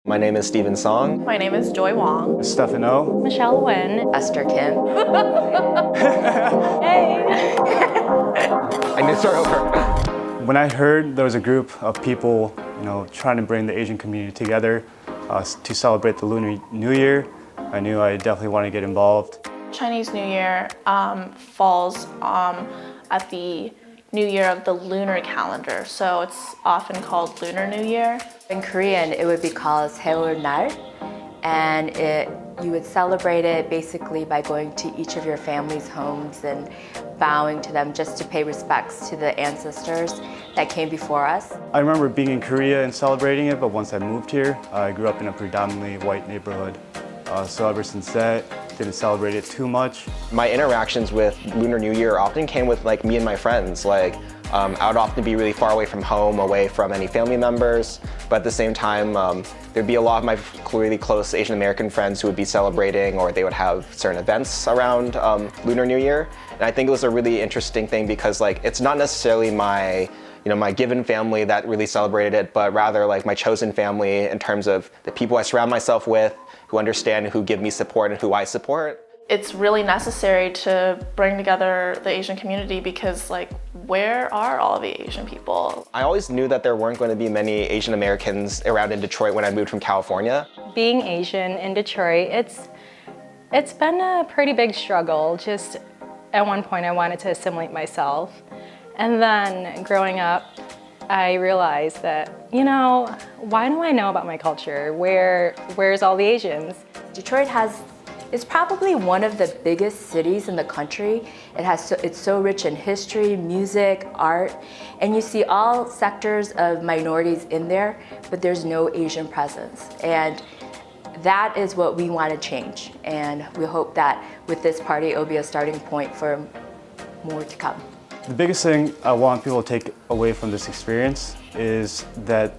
My name is Steven Song. My name is Joy Wong. Stefan O. Michelle Nguyen. Esther Kim. Hey! I need to start over. When I heard there was a group of people, trying to bring the Asian community together to celebrate the Lunar New Year, I knew I definitely wanted to get involved. Chinese New Year falls at the New Year of the lunar calendar, so it's often called Lunar New Year. In Korean, it would be called Seul-날, and you would celebrate it basically by going to each of your family's homes and bowing to them just to pay respects to the ancestors that came before us. I remember being in Korea and celebrating it, but once I moved here, I grew up in a predominantly white neighborhood. So ever since that, didn't celebrate it too much. My interactions with Lunar New Year often came with me and my friends. I would often be really far away from home, away from any family members, but at the same time, there'd be a lot of my really close Asian American friends who would be celebrating, or they would have certain events around Lunar New Year. And I think it was a really interesting thing because it's not necessarily my given family that really celebrated it, but rather my chosen family in terms of the people I surround myself with, who understand, who give me support, and who I support. It's really necessary to bring together the Asian community because where are all the Asian people? I always knew that there weren't going to be many Asian Americans around in Detroit when I moved from California. Being Asian in Detroit, it's been a pretty big struggle. Just at one point I wanted to assimilate myself. And then growing up, I realized that, why do I know about my culture? Where's all the Asians? Detroit is probably one of the biggest cities in the country. It's so rich in history, music, art, and you see all sectors of minorities in there, but there's no Asian presence. And that is what we want to change. And we hope that with this party, it'll be a starting point for more to come. The biggest thing I want people to take away from this experience is that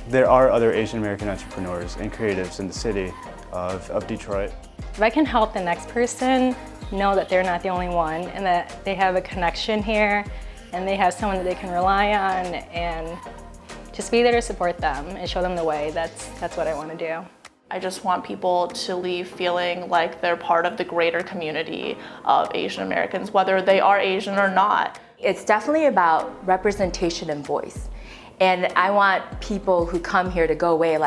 there are other Asian American entrepreneurs and creatives in the city of Detroit. If I can help the next person know that they're not the only one and that they have a connection here and they have someone that they can rely on, and just be there to support them and show them the way, that's what I want to do. I just want people to leave feeling like they're part of the greater community of Asian Americans, whether they are Asian or not. It's definitely about representation and voice. And I want people who come here to go away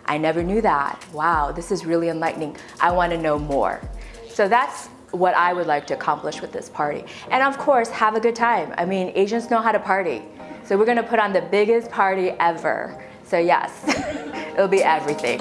I never knew that. Wow, this is really enlightening. I want to know more. So that's what I would like to accomplish with this party. And of course, have a good time. I mean, Asians know how to party. So we're going to put on the biggest party ever. So yes, it'll be everything.